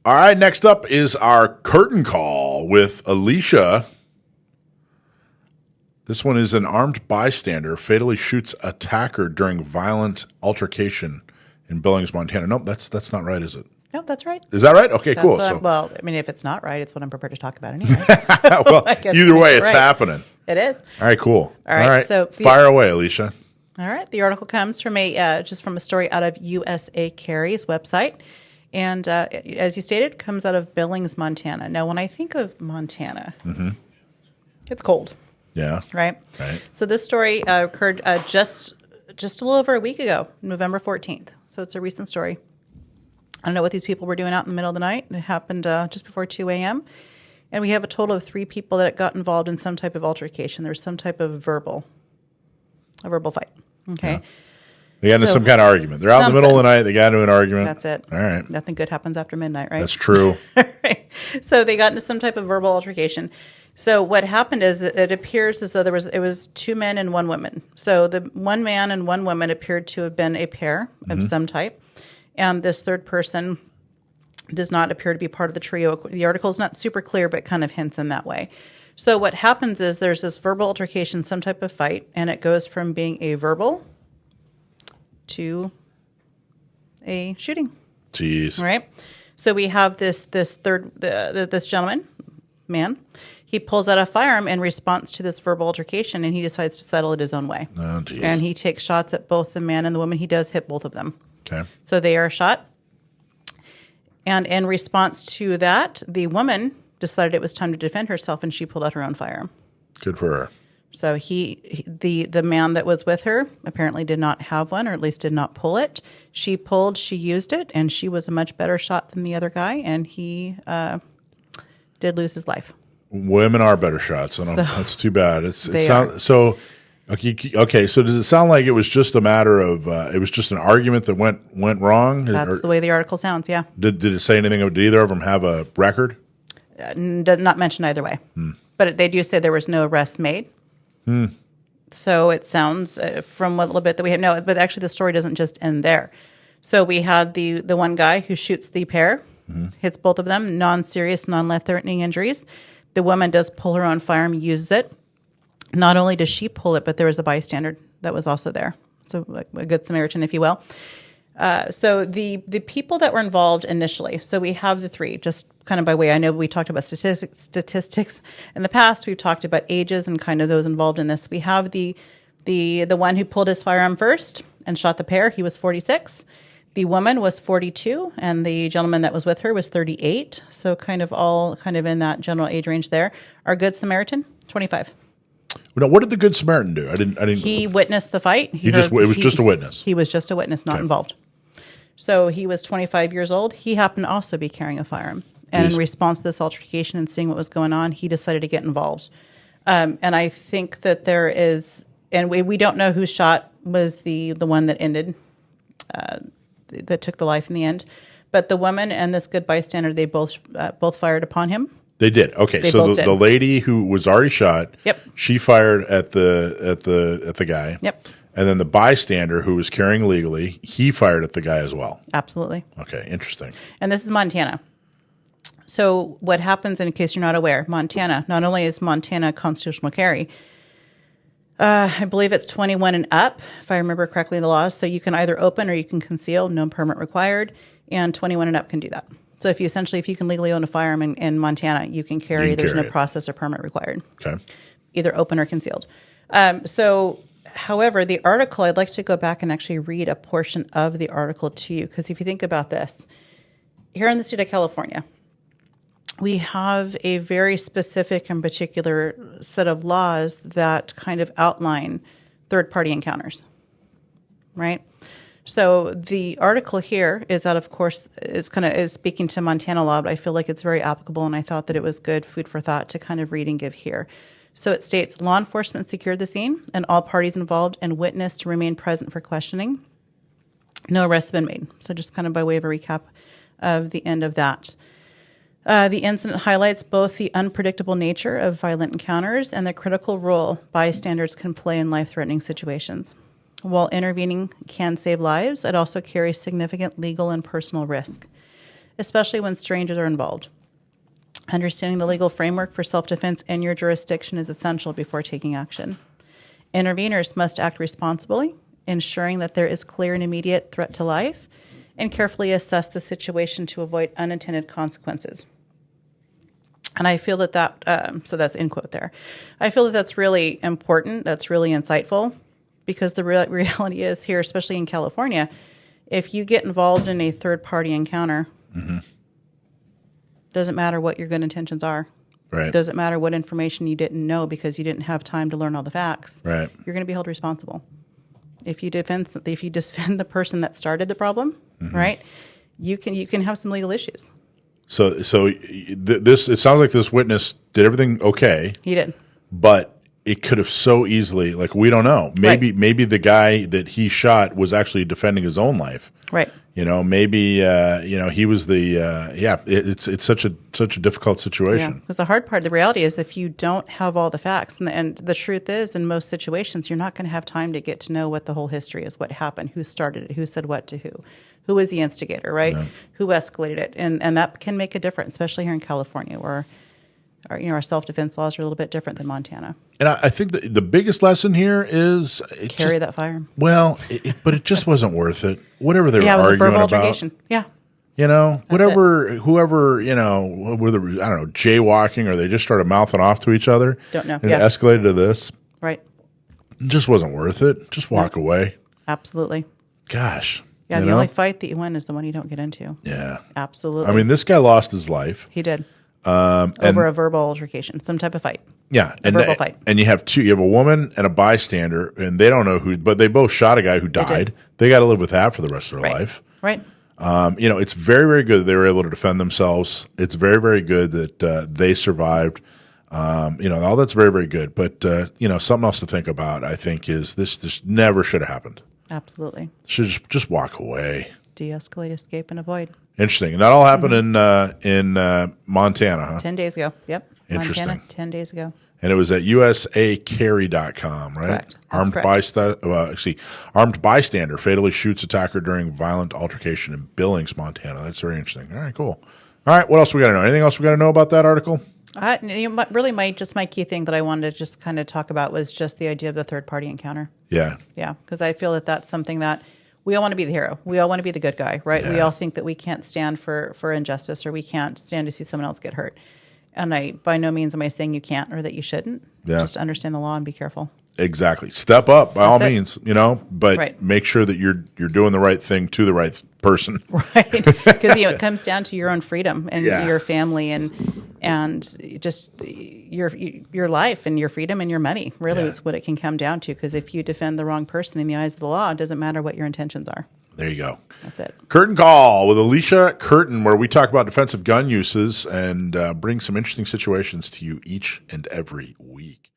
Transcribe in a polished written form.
All right, next up is our Curtin Call with Alisha. This one is an armed bystander fatally shoots attacker during violent altercation in Billings, Montana. Nope, that's not right, is it? No, that's right. Is that right? Okay, That's cool. well, I mean, if it's not right, it's what I'm prepared to talk about anyway. Well, either way, it's happening. It is. All right, cool. All right, so fire away, Alisha. All right, the article comes from just from a story out of USA Carry's website, and as you stated, comes out of Billings, Montana. Now, when I think of Montana, it's cold. Yeah. Right. So this story occurred just a little over a week ago, November 14th. So it's a recent story. I don't know what these people were doing out in the middle of the night. It happened just before 2 a.m. And we have a total of 3 people that got involved in some type of altercation. There was some type of verbal fight. Okay. Yeah. They got into some kind of argument. They're out in the middle of the night. They got into an argument. That's it. All right. Nothing good happens after midnight, right? That's true. Right. So they got into some type of verbal altercation. So what happened is it appears as though it was 2 men and 1 woman. So the 1 man and 1 woman appeared to have been a pair of some type. And this third person does not appear to be part of the trio. The article is not super clear, but kind of hints in that way. So what happens is there's this verbal altercation, some type of fight, and it goes from being a verbal to a shooting. Jeez. Right? So we have this gentleman, man. He pulls out a firearm in response to this verbal altercation, and he decides to settle it his own way. Oh, geez. And he takes shots at both the man and the woman. He does hit both of them. Okay. So they are shot. And in response to that, the woman decided it was time to defend herself, and she pulled out her own firearm. Good for her. So the man that was with her apparently did not have one, or at least did not pull it. She pulled, she used it, and she was a much better shot than the other guy, and he did lose his life. Women are better shots, and that's too bad. Okay. So does it sound like it was just a matter of it was just an argument that went wrong? That's the way the article sounds. Yeah. Did it say anything? Did either of them have a record? Does not mention either way, but they do say there was no arrest made. So it sounds from what little bit that we have. No, but actually the story doesn't just end there. So we had the one guy who shoots the pair, hits both of them, non-serious, non-life-threatening injuries. The woman does pull her own firearm, uses it. Not only does she pull it, but there was a bystander that was also there. So a good Samaritan, if you will. So the people that were involved initially, so we have the 3, just kind of by way, I know we talked about statistics in the past. We've talked about ages and kind of those involved in this. We have the one who pulled his firearm first and shot the pair. He was 46. The woman was 42, and the gentleman that was with her was 38. So kind of in that general age range there. Our Good Samaritan, 25. Now, what did the Good Samaritan do? I didn't. He witnessed the fight. It was just a witness. He was just a witness, not involved. So he was 25 years old. He happened to also be carrying a firearm. And in response to this altercation and seeing what was going on, he decided to get involved. And I think that there is, and we don't know who shot was the one that ended. That took the life in the end, but the woman and this good bystander, they both fired upon him. They did. Okay, so the lady who was already shot, she fired at the guy. Yep. And then the bystander who was carrying legally, he fired at the guy as well. Absolutely. Okay, interesting. And this is Montana. So what happens, in case you're not aware, Montana, not only is Montana constitutional carry, I believe it's 21 and up, if I remember correctly, the laws. So you can either open or you can conceal, no permit required, and 21 and up can do that. So if you can legally own a firearm in Montana, you can carry. There's no process or permit required. Okay. Either open or concealed. However, the article, I'd like to go back and actually read a portion of the article to you, because if you think about this, here in the state of California, we have a very specific and particular set of laws that kind of outline third-party encounters, right? So the article here is speaking to Montana law, but I feel like it's very applicable, and I thought that it was good food for thought to kind of read and give here. So it states, law enforcement secured the scene, and all parties involved and witness to remain present for questioning. No arrests have been made. So just kind of by way of a recap of the end of that. The incident highlights both the unpredictable nature of violent encounters and the critical role bystanders can play in life-threatening situations. While intervening can save lives, it also carries significant legal and personal risk. especially when strangers are involved. Understanding the legal framework for self-defense in your jurisdiction is essential before taking action. Interveners must act responsibly, ensuring that there is clear and immediate threat to life, and carefully assess the situation to avoid unintended consequences. And I feel that so that's in quote there. I feel that that's really important. That's really insightful, because the reality is here, especially in California, if you get involved in a third-party encounter, doesn't matter what your good intentions are. Right. Doesn't matter what information you didn't know because you didn't have time to learn all the facts. Right. You're going to be held responsible. If you defend the person that started the problem, right, you can have some legal issues. So this, it sounds like this witness did everything okay. He did. But it could have so easily, like, we don't know. Maybe the guy that he shot was actually defending his own life. Right. Maybe he was the it's such a difficult situation. Yeah. Because the hard part, the reality is, if you don't have all the facts, and the truth is, in most situations, you're not going to have time to get to know what the whole history is, what happened, who started it, who said what to who was the instigator, right? Yeah. Who escalated it, and that can make a difference, especially here in California, where our self-defense laws are a little bit different than Montana. And I think the biggest lesson here is carry that firearm. Well, but it just wasn't worth it. Whatever they were arguing about. Yeah, it was a verbal altercation. Yeah. Whoever, whether, I don't know, jaywalking, or they just started mouthing off to each other. Don't know. And it escalated to this. Right. It just wasn't worth it. Just walk away. Absolutely. Gosh. Yeah, the only fight that you win is the one you don't get into. Yeah. Absolutely. I mean, this guy lost his life. He did. Over a verbal altercation, some type of fight. Yeah, a verbal fight. And you have a woman and a bystander, and they don't know who, but they both shot a guy who died. They got to live with that for the rest of their life. Right. It's very, very good that they were able to defend themselves. It's very, very good that they survived. All that's very, very good. But something else to think about, I think, is this never should have happened. Absolutely. Should just walk away. De-escalate, escape, and avoid. Interesting. And that all happened in Montana, huh? 10 days ago. Yep. Interesting. Montana, 10 days ago. And it was at usacarry.com, right? Correct. Armed bystander fatally shoots attacker during violent altercation in Billings, Montana. That's very interesting. All right, cool. All right, what else we got to know? Anything else we got to know about that article? Really, my key thing that I wanted to just kind of talk about was just the idea of the third-party encounter. Yeah. Yeah, because I feel that that's something that we all want to be the hero. We all want to be the good guy, right? Yeah. We all think that we can't stand for injustice, or we can't stand to see someone else get hurt. And by no means am I saying you can't or that you shouldn't. Yeah. Just understand the law and be careful. Exactly. Step up by all means, but make sure that you're doing the right thing to the right person. Right. Because it comes down to your own freedom and your family and just your life and your freedom and your money. Really is what it can come down to. Because if you defend the wrong person in the eyes of the law, it doesn't matter what your intentions are. There you go. That's it. Curtin Call with Alisha Curtin, where we talk about defensive gun uses and bring some interesting situations to you each and every week.